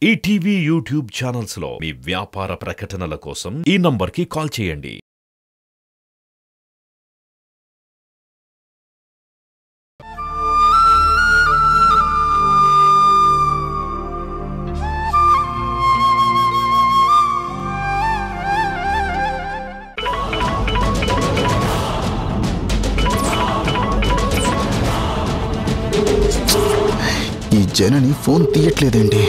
ETV YouTube channels లో మీ వ్యాపార ప్రకటనల కోసం ఈ నంబర్కి కాల్ చేయండి. ఈ జనని ఫోన్ తీయట్లేదండి.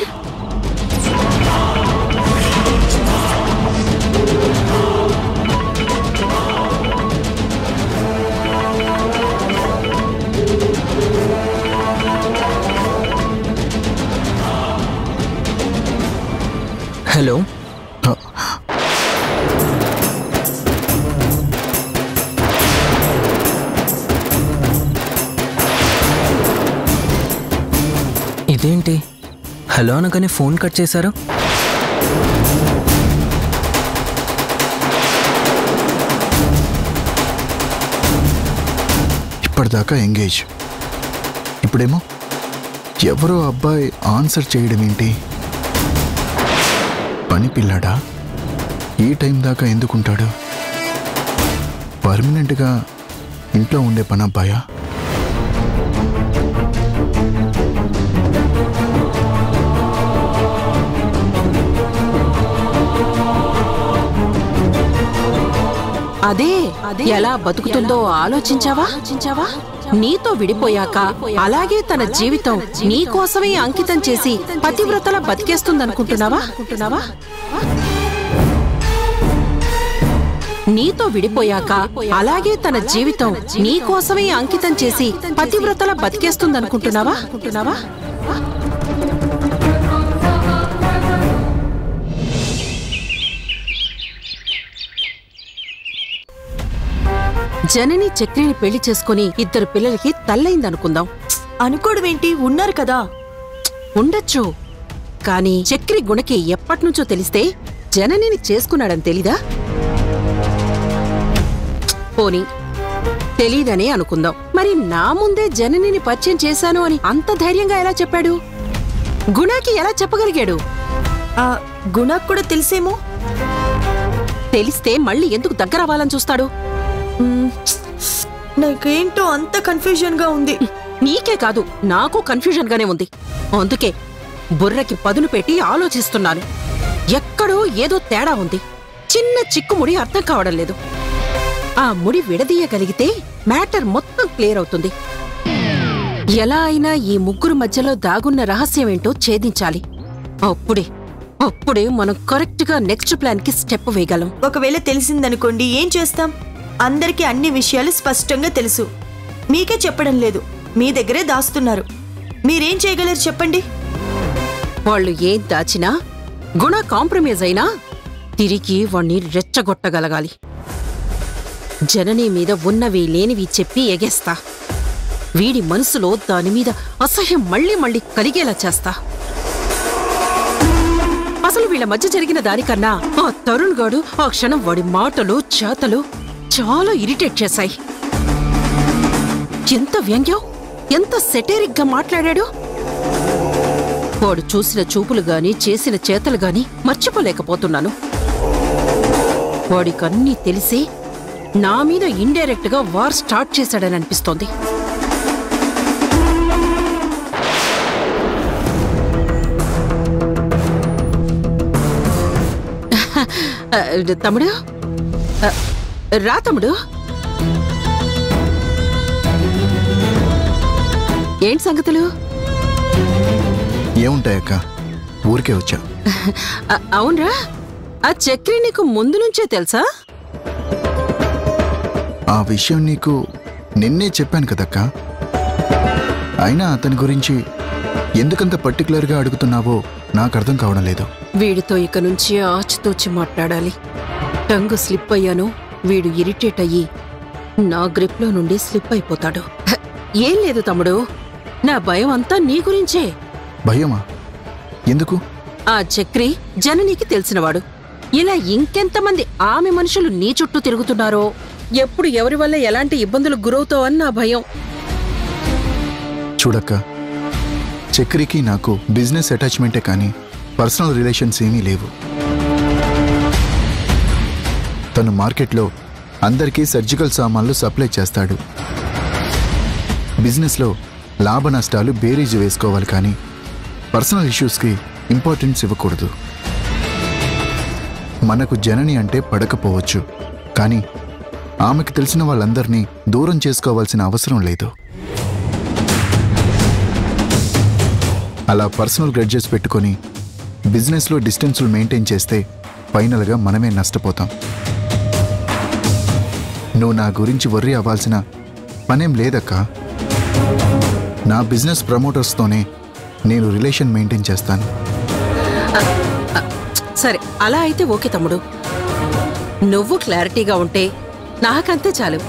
హలో, ఇదేంటి? హలో అనగానే ఫోన్ కట్ చేశారు. ఇప్పటిదాకా ఎంగేజ్, ఇప్పుడేమో ఎవరో అబ్బాయి ఆన్సర్ చేయడం ఏంటి? పని పిల్లాడా? ఈ టైం దాకా ఎందుకుంటాడు? పర్మనెంట్గా ఇంట్లో ఉండే పని అబ్బాయా? అదే ఎలా బతుకుతుందో ఆలోచించావా? నీతో విడిపోయాక అలాగే తన జీవితం నీకోసమే అంకితం చేసి పతివ్రతలా బతికేస్తుందనుకుంటున్నావా? నీతో విడిపోయాక అలాగే తన జీవితం నీకోసమే అంకితం చేసి పతివ్రతలా బతికేస్తుందనుకుంటున్నావా? జనని చక్రిని పెళ్లి చేసుకుని ఇద్దరు పిల్లలకి తల్లయిందనుకుందాం. అనుకోవడమేంటి? ఉన్నారు కదా. ఉండొచ్చు, కానీ చక్రి గుణకి ఎప్పటినుంచో తెలిస్తే జననిని చేసుకున్నాడని తెలీదా? పోనీ తెలీదనే అనుకుందాం. మరి నా ముందే జననిని పరిచయం చేశాను అని అంత ధైర్యంగా ఎలా చెప్పాడు? గుణకి ఎలా చెప్పగలిగాడు? గుణకు కూడా తెలిసేమో. తెలిస్తే మళ్ళీ ఎందుకు దగ్గర అవ్వాలని చూస్తాడు? నాకేంటో అంత కన్ఫ్యూజన్ గా ఉంది. నీకే కాదు, నాకు కన్ఫ్యూజన్ గానే ఉంది. అందుకే బుర్రకి పదును పెట్టి ఆలోచిస్తున్నాను. ఎక్కడో ఏదో తేడా ఉంది. చిన్న చిక్కుముడి అర్థం కావడం లేదు. ఆ ముడి విడదీయగలిగితే మ్యాటర్ మొత్తం క్లియర్ అవుతుంది. ఎలా అయినా ఈ ముగ్గురు మధ్యలో దాగున్న రహస్యమేంటో ఛేదించాలి. అప్పుడే మనం కరెక్ట్ గా నెక్స్ట్ ప్లాన్ కి స్టెప్ వేయగలం. ఒకవేళ తెలిసిందనుకోండి, ఏం చేస్తాం? అందరికీ అన్ని విషయాలు స్పష్టంగా తెలుసు, మీకే చెప్పడం లేదు. మీ దగ్గరే దాస్తున్నారు. మీరేం చేయగలరు చెప్పండి? వాళ్ళు ఏం దాచినా, గుణ కాంప్రమైజ్ అయినా తిరిగి వాణ్ణి రెచ్చగొట్టగలగాలి. జనని మీద ఉన్నవి లేనివి చెప్పి ఎగేస్తా. వీడి మనసులో దాని మీద అసహ్యం మళ్ళీ కలిగేలా చేస్తా. అసలు వీళ్ళ మధ్య జరిగిన దానికన్నా ఆ తరుణ్ గాడు ఆ క్షణం వాడి మాటలు చేతలు చాలా ఇరిటేట్ చేశాయి. ఎంత వ్యంగ్యం, ఎంత సెటేరిక్ గా మాట్లాడాడు. వాడు చూసిన చూపులు గాని చేసిన చేతలు గాని మర్చిపోలేకపోతున్నాను. వాడికన్నీ తెలిసి నా మీద ఇండైరెక్ట్ గా వార్ స్టార్ట్ చేశాడని అనిపిస్తోంది. తమ్ముడు రా, తమ్ముడు. ఏంటి సంగతులు? ఏముంటాయక్క, ఊరికే వచ్చా. అవునరా, ఆ చక్రి నీకు ముందు నుంచే తెలుసా? ఆ విషయం నీకు నిన్నే చెప్పాను కదక్క. అయినా అతని గురించి ఎందుకంత పర్టికులర్గా అడుగుతున్నావో నాకు అర్థం కావడం లేదు. వీడితో ఇక నుంచి ఆచితూచి మాట్లాడాలి. టంగు స్లిప్ అయ్యాను, వీడు ఇరిటేట్ అయ్యి నా గ్రిప్లో నుండి స్లిప్ అయిపోతాడు. ఏం లేదు తమ్ముడు, నా భయం అంతా నీ గురించే. భయమా? ఎందుకు? ఆ చక్రి జననికి తెలిసినవాడు. ఇలా ఇంకెంతమంది ఆమె మనుషులు నీ చుట్టూ తిరుగుతున్నారో, ఎప్పుడు ఎవరి వల్ల ఎలాంటి ఇబ్బందులు గురవుతావని నా భయం. చూడక్క, చక్రికి నాకు బిజినెస్ అటాచ్మెంటే కానీ పర్సనల్ రిలేషన్స్ ఏమీ లేవు. తను మార్కెట్లో అందరికీ సర్జికల్ సామాన్లు సప్లై చేస్తాడు. బిజినెస్లో లాభ నష్టాలు బేరీజు వేసుకోవాలి, కానీ పర్సనల్ ఇష్యూస్కి ఇంపార్టెన్స్ ఇవ్వకూడదు. మనకు జనని అంటే పడకపోవచ్చు, కానీ ఆమెకు తెలిసిన వాళ్ళందరినీ దూరం చేసుకోవాల్సిన అవసరం లేదు. అలా పర్సనల్ గ్రడ్జెస్ పెట్టుకొని బిజినెస్లో డిస్టెన్స్లు మెయింటైన్ చేస్తే ఫైనల్గా మనమే నష్టపోతాం. నువ్వు నా గురించి వర్రీ అవ్వాల్సిన పనేం లేదక్కా. నా బిజినెస్ ప్రమోటర్స్తోనే నేను రిలేషన్ మెయింటైన్ చేస్తాను. సరే, అలా అయితే ఓకే తమ్ముడు. నువ్వు క్లారిటీగా ఉంటే నాకంతే చాలు.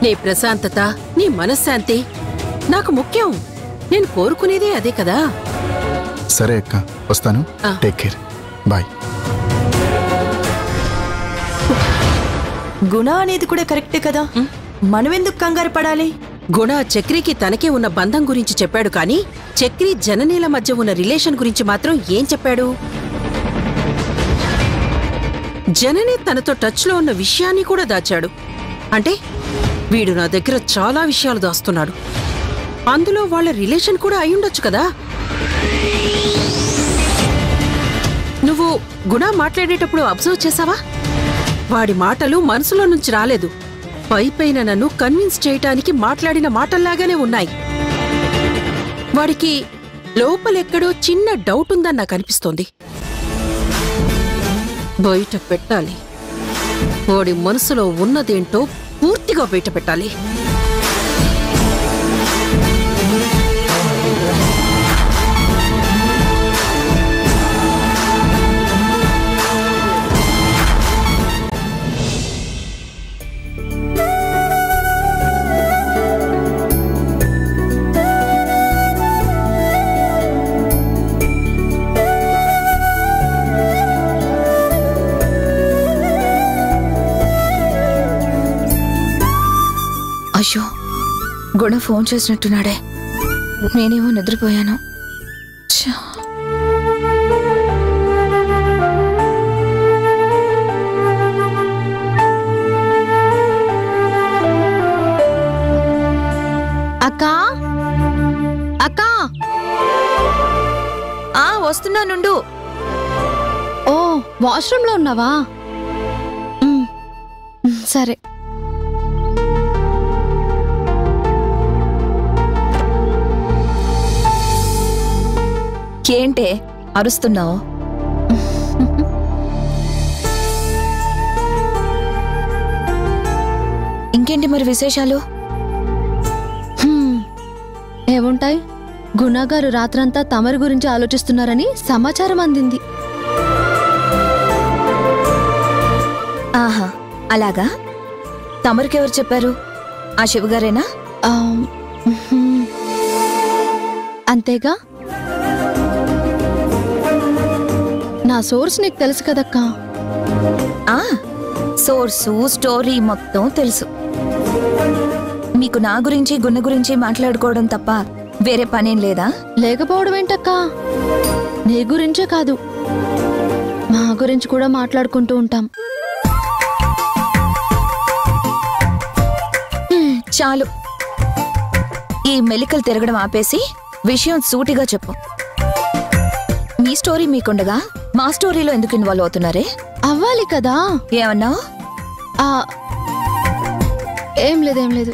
నీ ప్రశాంతత, నీ మనశ్శాంతి నాకు ముఖ్యం. నేను కోరుకునేదే అదే కదా. సరే అక్క, వస్తాను. Take care, bye. గుణ అనేది కూడా కరెక్టే కదా, మనమెందుకు కంగారు పడాలి? గుణ చక్రికి తనకే ఉన్న బంధం గురించి చెప్పాడు, కానీ చక్రి జననీల మధ్య ఉన్న రిలేషన్ గురించి మాత్రం ఏం చెప్పాడు? జనని తనతో టచ్లో ఉన్న విషయాన్ని కూడా దాచాడు. అంటే వీడు నా దగ్గర చాలా విషయాలు దాస్తున్నాడు. అందులో వాళ్ళ రిలేషన్ కూడా అయ్యుండొచ్చు కదా. నువ్వు గుణ మాట్లాడేటప్పుడు అబ్జర్వ్ చేసావా? వాడి మాటలు మనసులో నుంచి రాలేదు. పైపైన నన్ను కన్విన్స్ చేయటానికి మాట్లాడిన మాటల్లాగానే ఉన్నాయి. వాడికి లోపలెక్కడో చిన్న డౌట్ ఉందని నాకు అనిపిస్తోంది. బయట పెట్టాలి. వాడి మనసులో ఉన్నదేంటో పూర్తిగా బయట పెట్టాలి. అయ్యో, గుణ ఫోన్ చేసినట్టున్నాడే. నేనేమో నిద్రపోయాను. అక్కా, అక్కా, వస్తున్నానుండు. ఓ, వాష్రూమ్లో ఉన్నావా? సరే. ఏంటే అరుస్తున్నావు? ఇంకేంటి మరి విశేషాలు? ఏముంటాయి? గుణగారు రాత్రంతా తమరి గురించి ఆలోచిస్తున్నారని సమాచారం అందింది. ఆహా, అలాగా? తమరికెవరు చెప్పారు? ఆ శివగారేనా? అంతేగా. నా సోర్స్ నీకు తెలుసు కదక్కా. సోర్సు, స్టోరీ మొత్తం తెలుసు. మీకు నా గురించి గుణ గురించి మాట్లాడుకోవడం తప్ప వేరే పనేం లేదా? లేకపోవడం ఏంటక్కా? నీ గురించే కాదు, మా గురించి కూడా మాట్లాడుకుంటూ ఉంటాం. చాలు, ఈ మెలికలు తిరగడం ఆపేసి విషయం సూటిగా చెప్పు. మీ స్టోరీ మీకుండగా మా స్టోరీలో ఎందుకు ఇన్వాల్వ్ అవుతున్నారే? అవ్వాలి కదా. ఏమన్నావు? ఏం లేదు.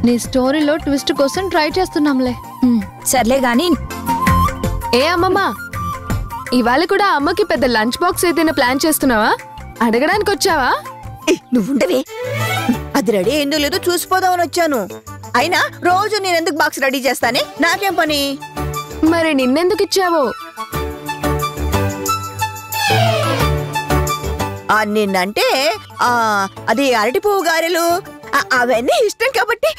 నీ స్టోరీలో ట్విస్ట్ కోసం ట్రై చేస్తున్నాంలే. సర్లే గాని. ఏ అమ్మమ్మ, ఇవాళ కూడా అమ్మకి పెద్ద లంచ్ బాక్స్ ఏదైనా ప్లాన్ చేస్తున్నావా? అడగడానికి వచ్చావా? నువ్వుండవే, అది రెడీ అయిందో లేదో చూసిపోదామని వచ్చాను. అయినా రోజు నేనెందుకు బాక్స్ రెడీ చేస్తానే? నాకేం పని? మరి నిన్నెందుకు ఇచ్చావు? నిన్నంటే అది అరటి పువ్వు గారెలు అవన్నీ ఇష్టం కాబట్టి.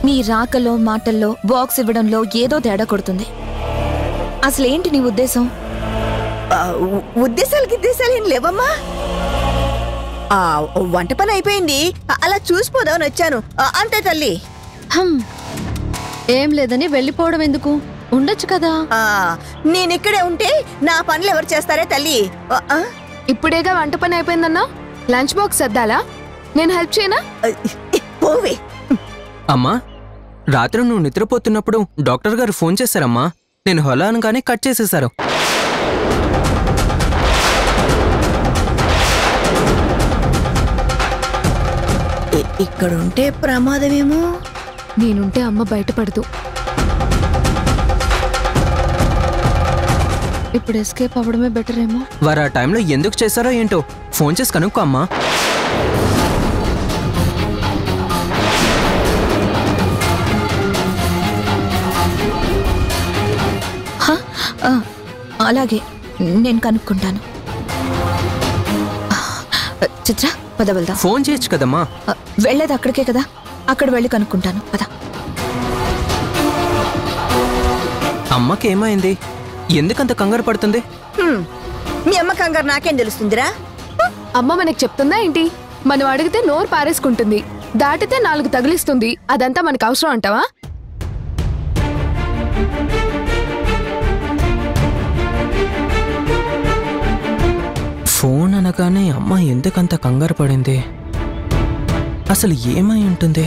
నీ రాకలో మాటల్లో బాక్స్ ఇవ్వడంలో ఏదో తేడా కొడుతుంది. అసలేంటి నీ ఉద్దేశం? ఉద్దేశాలు ఏం లేవమ్మా. వంట పని అయిపోయింది, అలా చూసిపోదామని వచ్చాను. అంతే తల్లి. ఏం లేదని వెళ్ళిపోవడం ఎందుకు? ఉండొచ్చు కదా. నేనిక్కడే ఉంటే నా పనులు ఎవరు చేస్తారే తల్లి? ఇప్పుడేగా వంట పని అయిపోయిందన్నా, లంచ్ బాక్స్ సర్దాలా? నేను హెల్ప్ చేయనా? పోవే. అమ్మా, రాత్రి నువ్వు నిద్రపోతున్నప్పుడు డాక్టర్ గారు ఫోన్ చేశారమ్మా. నేను హలో అనగానే కట్ చేసేశారు. ఇక్కడుంటే ప్రమాదమేమో. నేనుంటే అమ్మ బయటపడదు. ఇప్పుడు ఎస్కేప్ అవ్వడమే బెటర్ ఏమో. వారు ఆ టైంలో ఎందుకు చేశారో ఏంటో ఫోన్ చేసి కనుక్కో అమ్మా. అలాగే, నేను కనుక్కుంటాను. చిత్ర, పద వెళ్దాం. ఫోన్ చేయొచ్చు కదమ్మా. వెళ్ళేది అక్కడికే కదా, అక్కడ వెళ్ళి కనుక్కుంటాను. పద. అమ్మకి ఏమైంది? ఎందుకంత కంగారు పడుతుంది? మీ అమ్మ కంగారు నాకేం తెలుస్తుందిరా? అమ్మ మనకి చెప్తుందా ఏంటి? మనం అడిగితే నోరు పారేసుకుంటుంది, దాటితే 4 తగిలిస్తుంది. అదంతా మనకు అవసరం అంటావా? ఫోన్ అనగానే అమ్మ ఎందుకంత కంగారు పడింది? అసలు ఏమై ఉంటుంది?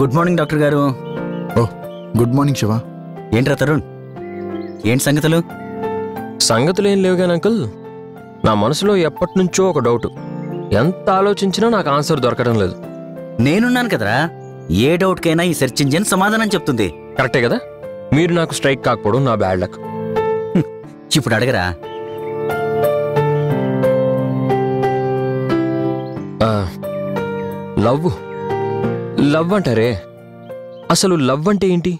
గుడ్ మార్నింగ్ డాక్టర్ గారు. ఓ గుడ్ మార్నింగ్ శివ. ఏంట్రా తరుణ్, ఏంటి సంగతులు? సంగతులు ఏం లేవు కానీ అంకుల్, నా మనసులో ఎప్పటి నుంచో ఒక డౌట్. ఎంత ఆలోచించినా నాకు ఆన్సర్ దొరకడం లేదు. నేనున్నాను కదరా, ఏ డౌట్కైనా ఈ సెర్చ్ ఇంజిన్ సమాధానం చెప్తుంది. కరెక్టే కదా? మీరు నాకు స్ట్రైక్ కాకపోవడం నా బ్యాడ్ లక్. ఇప్పుడు అడగరా. లవ్ లవ్ అంటారే, అసలు లవ్ అంటే ఏంటి?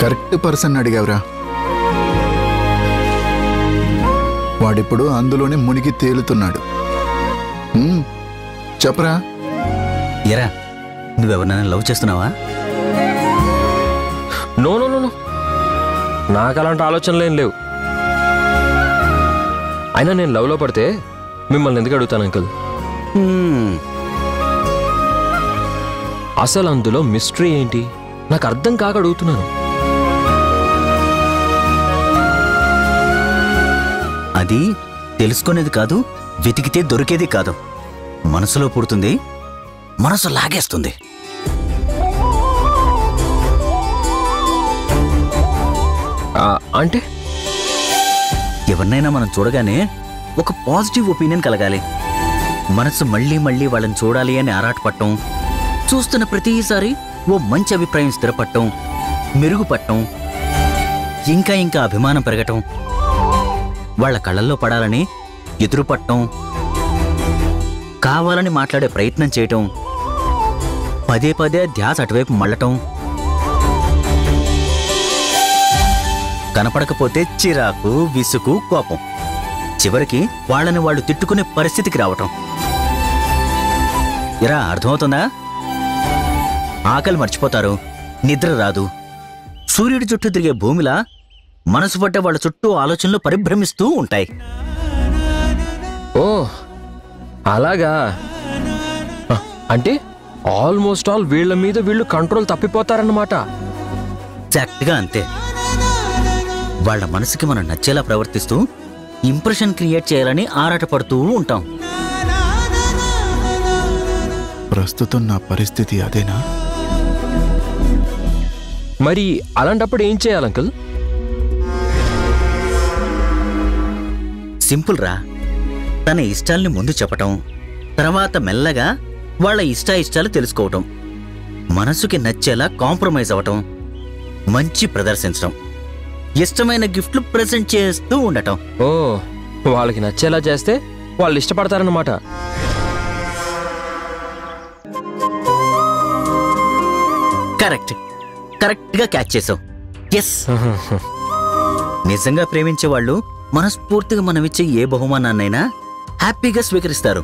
Correct person అడిగావురా. వాడిప్పుడు అందులోనే మునిగి తేలుతున్నాడు. చెప్పరా. ఎరా, నువ్వెవరినైనా లవ్ చేస్తున్నావా? నో నో నో, నాకు అలాంటి ఆలోచనలు ఏం లేవు. అయినా నేను లవ్లో పడితే మిమ్మల్ని ఎందుకు అడుగుతాను అంకుల్? అసలు అందులో మిస్టరీ ఏంటి నాకు అర్థం కాక అడుగుతున్నాను. అది తెలుసుకునేది కాదు, వెతికితే దొరికేది కాదు. మనసులో పుడుతుంది, మనసు లాగేస్తుంది. అంటే ఎవరినైనా మనం చూడగానే ఒక పాజిటివ్ ఒపీనియన్ కలగాలి. మనసు మళ్ళీ మళ్ళీ వాళ్ళని చూడాలి అని ఆరాటపడటం, చూస్తున్న ప్రతిసారి ఓ మంచి అభిప్రాయం స్థిరపడటం, మెరుగుపడటం, ఇంకా ఇంకా అభిమానం పెరగటం, వాళ్ళ కళ్ళల్లో పడాలని ఎదురుపడటం, కావాలని మాట్లాడే ప్రయత్నం చేయటం, పదే పదే ధ్యాస అటువైపు మళ్ళటం, కనపడకపోతే చిరాకు, విసుగు, కోపం, చివరికి వాళ్ళని వాళ్ళు తిట్టుకునే పరిస్థితికి రావటం. ఇలా అర్థమవుతుందా? ఆకలి మర్చిపోతారు, నిద్ర రాదు, సూర్యుడి చుట్టూ తిరిగే భూమిలా మనసు పట్టే వాళ్ళ చుట్టూ ఆలోచనలు పరిభ్రమిస్తూ ఉంటాయి. ఓ అలాగా. అంటే ఆల్మోస్ట్ ఆల్ వీళ్ళ మీద వీళ్ళు కంట్రోల్ తప్పిపోతారన్నమాట. ఎగ్జాక్ట్గా అంతే. వాళ్ళ మనసుకి మనం నచ్చేలా ప్రవర్తిస్తూ ఇంప్రెషన్ క్రియేట్ చేయాలని ఆరాటపడుతూ ఉంటాం. ప్రస్తుతం నా పరిస్థితి అదేనా? మరి అలాంటప్పుడు ఏం చేయాలి అంకుల్? సింపుల్ రా. తన ఇష్టాల్ని ముందు చెప్పటం, తర్వాత మెల్లగా వాళ్ళ ఇష్టాయిష్టాలు తెలుసుకోవటం, మనసుకి నచ్చేలా కాంప్రమైజ్ అవ్వటం, మంచి ప్రదర్శించడం, ఇష్టమైన గిఫ్ట్లు ప్రెజెంట్ చేస్తూ ఉండటం. ఓ, వాళ్ళకి నచ్చేలా చేస్తే వాళ్ళు ఇష్టపడతారన్నమాట. కరెక్ట్గా క్యాచ్ చేసావు. ఎస్. నిజంగా ప్రేమించే వాళ్ళు మనస్ఫూర్తిగా మనమిచ్చే ఏ బహుమానాన్నైనా హ్యాపీగా స్వీకరిస్తారు.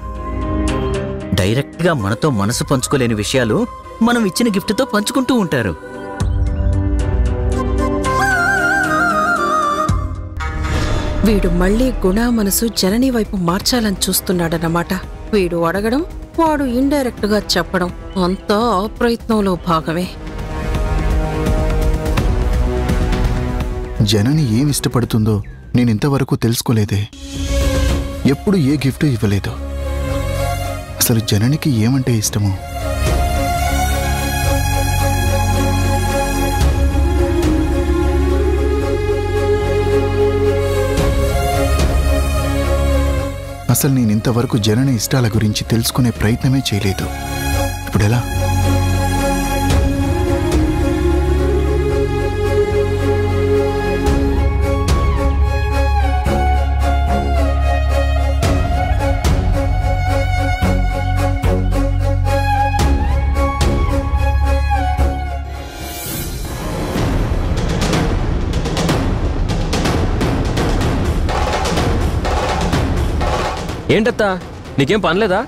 డైరెక్ట్గా మనతో మనసు పంచుకోలేని విషయాలు మనం ఇచ్చిన గిఫ్ట్తో పంచుకుంటూ ఉంటారు. వీడు మళ్ళీ గుణ మనసు జనని వైపు మార్చాలని చూస్తున్నాడన్నమాట. వీడు అడగడం, వాడు ఇండైరెక్ట్ గా చెప్పడం అంతా ఆ ప్రయత్నంలో భాగమే. జనని ఏం ఇష్టపడుతుందో నేనింతవరకు తెలుసుకోలేదే. ఎప్పుడు ఏ గిఫ్ట్ ఇవ్వలేదు. అసలు జననికి ఏమంటే ఇష్టమో? అసలు నేనింతవరకు జనని ఇష్టాల గురించి తెలుసుకునే ప్రయత్నమే చేయలేదు. ఇప్పుడెలా? ఏంటత్తా, నీకేం పనిలేదా?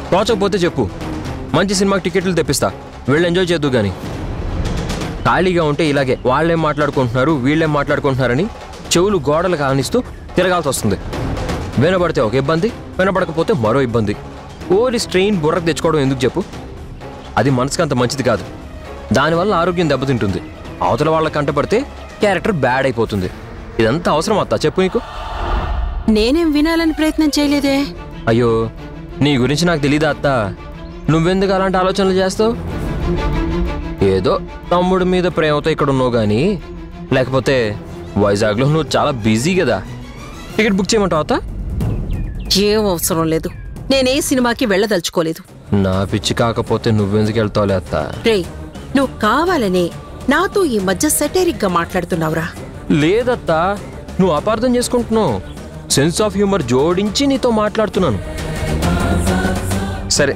తోచకపోతే చెప్పు, మంచి సినిమాకి టికెట్లు తెప్పిస్తా, వెళ్ళి ఎంజాయ్ చేద్దు. కానీ ఖాళీగా ఉంటే ఇలాగే వాళ్ళేం మాట్లాడుకుంటున్నారు వీళ్ళేం మాట్లాడుకుంటున్నారని చెవులు గోడలు కానిస్తూ తిరగాల్సి వస్తుంది. వినబడితే ఒక ఇబ్బంది, వినబడకపోతే మరో ఇబ్బంది. ఓరి స్ట్రెయిన్ బుర్రకు తెచ్చుకోవడం ఎందుకు చెప్పు? అది మనసుకు అంత మంచిది కాదు. దానివల్ల ఆరోగ్యం దెబ్బతింటుంది. అవతల వాళ్ళ కంటపడితే క్యారెక్టర్ బ్యాడ్ అయిపోతుంది. ఇదంతా అవసరం అత్తా చెప్పు నీకు? నేనేం వినాలని ప్రయత్నం చేయలేదే. అయ్యో, నీ గురించి నాకు తెలీదా అత్త? నువ్వెందుకు అలాంటి ఆలోచనలు చేస్తావు? ఏదో తమ్ముడి మీద ప్రేమతో ఇక్కడ ఉన్నావు కానీ, లేకపోతే వైజాగ్లో నువ్వు చాలా బిజీ కదా. టికెట్ బుక్ చేయమంటావు అత్త? ఏం అవసరం లేదు. నేనే సినిమాకి వెళ్ళదలుచుకోలేదు. నా పిచ్చి కాకపోతే నువ్వెందుకు వెళ్తావులే అత్త? రే, నువ్వు కావాలనే నాతో ఈ మధ్య సెటైరిక్ గా మాట్లాడుతున్నావురా. లేదత్తా, నువ్వు అపార్థం చేసుకుంటున్నావు. సెన్స్ ఆఫ్ హ్యూమర్ జోడించి నీతో మాట్లాడుతున్నాను. సరే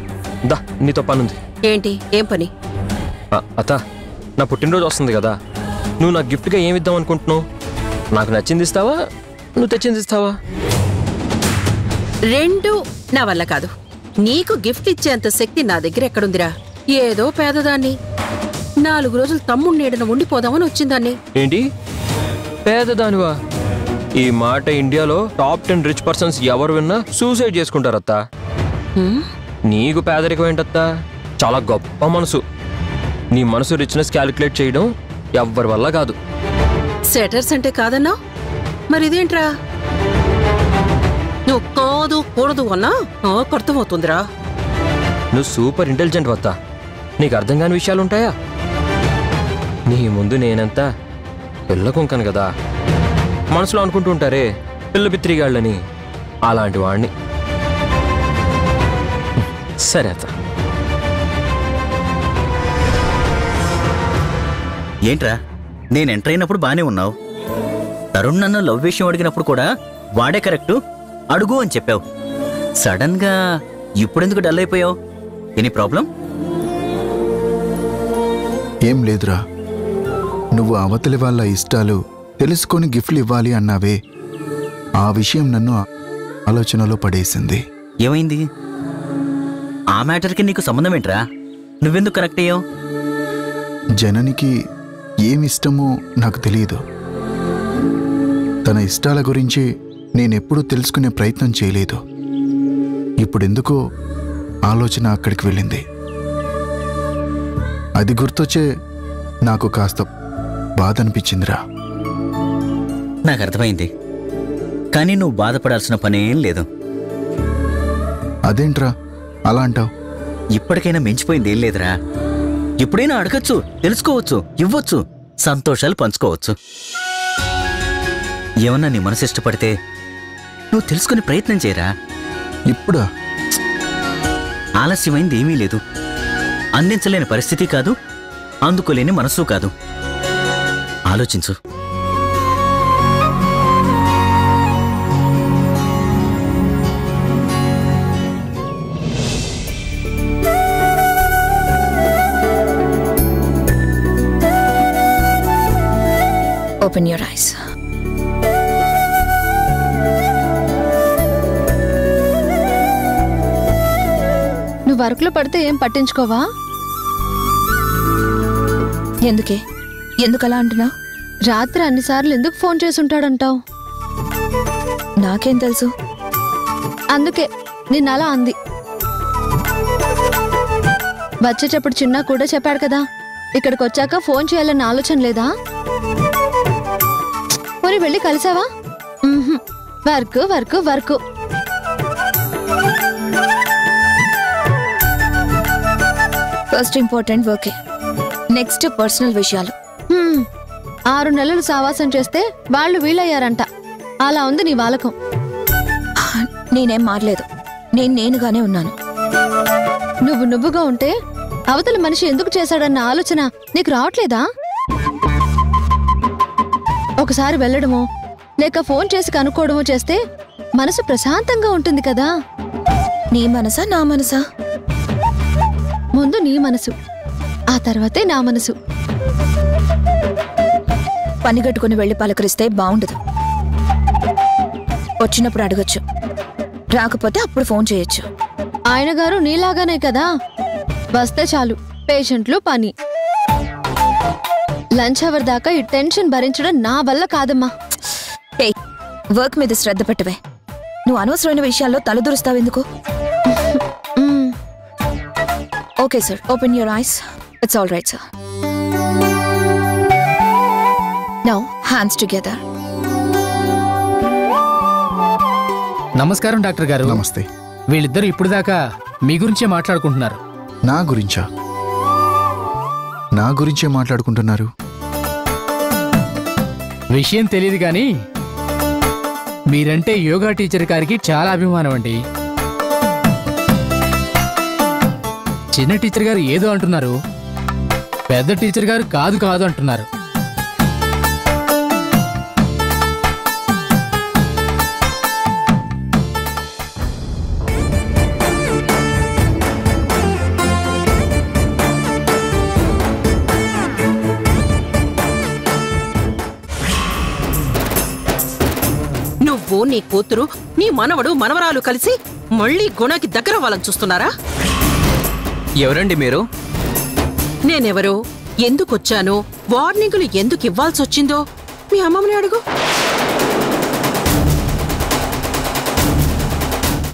దా, నీతో పనుంది. ఏంటి? ఏం పని? అత్త, నా పుట్టినరోజు వస్తుంది కదా. నువ్వు నాకు గిఫ్ట్గా ఏమిద్దాం అనుకుంటున్నావు? నాకు నచ్చింది ఇస్తావా, నువ్వు తెచ్చింది ఇస్తావా? రెండు నా వల్ల కాదు. నీకు గిఫ్ట్ ఇచ్చేంత శక్తి నా దగ్గర ఎక్కడుందిరా? ఏదో పేదదాన్ని 4 రోజులు తమ్ముడు నీడన ఉండిపోదామని వచ్చిందాన్ని. ఏంటి పేదదానివా? ఈ మాట ఇండియాలో టాప్ 10 రిచ్ పర్సన్స్ ఎవరు విన్నా సూసైడ్ చేసుకుంటారత్తా. నీకు పేదరికం ఏంటత్తా? చాలా గొప్ప మనసు. నీ మనసు రిచ్నెస్ క్యాలిక్యులేట్ చేయడం ఎవ్వరి వల్ల కాదు. సెటర్స్ అంటే కాదన్నా? మరి ఇదేంట్రా? నువ్వు కాదు కూడదు అన్నా నాకు అర్థమవుతుందిరా. నువ్వు సూపర్ ఇంటెలిజెంట్ వత్తా. నీకు అర్థం కాని విషయాలుంటాయా? నీ ముందు నేనంతా పిల్లకుంకను కదా. మనసులో అనుకుంటూ ఉంటారే పిల్ల బిత్తిరిగాళ్ళని, అలాంటి వాడిని. సరే అత్త. ఏంట్రా, నేను ఎంటర్ అయినప్పుడు బానే ఉన్నావు. తరుణ్ నన్ను లవ్ విషయం అడిగినప్పుడు కూడా వాడే కరెక్టు అడుగు అని చెప్పావు. సడన్ గా ఇప్పుడెందుకు డల్ అయిపోయావు? Any problem? ఏం లేదురా. నువ్వు అవతలి వాళ్ళ ఇష్టాలు తెలుసుకొని గిఫ్ట్లు ఇవ్వాలి అన్నావే, ఆ విషయం నన్ను ఆలోచనలో పడేసింది. ఏమైంది? ఆ మ్యాటర్కి నీకు సంబంధం ఏంట్రా? నువ్వెందుకు కనెక్ట్ అయ్యావు? జననికి ఏమిష్టమో నాకు తెలియదు. తన ఇష్టాల గురించి నేనెప్పుడూ తెలుసుకునే ప్రయత్నం చేయలేదు. ఇప్పుడెందుకో ఆలోచన అక్కడికి వెళ్ళింది. అది గుర్తొచ్చే నాకు కాస్త బాధ అనిపించిందిరా. నాకు అర్థమైంది, కానీ నువ్వు బాధపడాల్సిన పనేం లేదు. అదేంట్రా అలా అంటావు? ఇప్పటికైనా మించిపోయింది ఏం లేదురా. ఎప్పుడైనా అడగచ్చు, తెలుసుకోవచ్చు, ఇవ్వచ్చు, సంతోషాలు పంచుకోవచ్చు. ఏమన్నా నీ మనసు ఇష్టపడితే నువ్వు తెలుసుకునే ప్రయత్నం చేయరా. ఇప్పుడా? ఆలస్యమైంది ఏమీ లేదు. అందించలేని పరిస్థితి కాదు, అందుకోలేని మనసు కాదు. ఆలోచించు. Open your eyes. వర్క్లో పడితే ఏం పట్టించుకోవా? ఎందుకలా అంటున్నా? రాత్రి అన్నిసార్లు ఎందుకు ఫోన్ చేసి ఉంటాడంటావు? నాకేం తెలుసు? అందుకే నిన్నలా అంది. వచ్చేటప్పుడు చిన్న కూడా చెప్పాడు కదా, ఇక్కడికి వచ్చాక ఫోన్ చేయాలన్న ఆలోచన లేదా? పోనీ వెళ్ళి కలిసావా? Work work work. First important వర్కే, నెక్స్ట్ పర్సనల్ విషయాలు. 6 నెలలు సావాసం చేస్తే వాళ్ళు వీళ్ళయ్యారంట. అలా ఉంది నీ వాలకం. నేనేం మారలేదు, నేనుగానే ఉన్నాను. నువ్వుగా ఉంటే అవతల మనిషి ఎందుకు చేశాడన్న ఆలోచన నీకు రావట్లేదా? ఒకసారి వెళ్ళడమో లేక ఫోన్ చేసి కనుక్కోవడమో చేస్తే మనసు ప్రశాంతంగా ఉంటుంది కదా. నీ మనసా నా మనసా? ముందు నీ మనసు, ఆ తర్వాతే నా మనసు. పని కట్టుకుని వెళ్ళి పలకరిస్తే బాగుండదు. వచ్చినప్పుడు అడగచ్చు, రాకపోతే అప్పుడు ఫోన్ చేయొచ్చు. ఆయన గారు నీలాగానే కదా, వస్తే చాలు పేషెంట్లు పని. లంచ్ అవర్ దాకా ఈ టెన్షన్ భరించడం నా వల్ల కాదమ్మా. వర్క్ మీద శ్రద్ధ పెట్టవే, నువ్వు అనవసరమైన విషయాల్లో తలదూరుస్తావెందుకు? Okay sir, open your eyes. It's all right sir. Now hands together. నమస్కారం డాక్టర్ గారు. నమస్తే. వీళ్ళిద్దరూ ఇప్పుడు దాకా మీ గురించే మాట్లాడుకుంటున్నారు. నా గురించా? నా గురించే మాట్లాడుకుంటున్నారు? విషయం తెలియదు కానీ మీరంటే యోగా టీచర్ గారికి చాలా అభిమానం అండి. చిన్న టీచర్ గారు ఏదో అంటున్నారు, పెద్ద టీచర్ గారు కాదు అంటున్నారు. నువ్వు, నీ కూతురు, నీ మనవడు మనవరాలు కలిసి మళ్ళీ గుణకి దగ్గర వాళ్ళని చూస్తున్నారా? ఎవరండి మీరు? నేనెవరో, ఎందుకొచ్చానో, వార్నింగులు ఎందుకు ఇవ్వాల్సొచ్చిందో మీ అమ్మమ్మని అడుగు.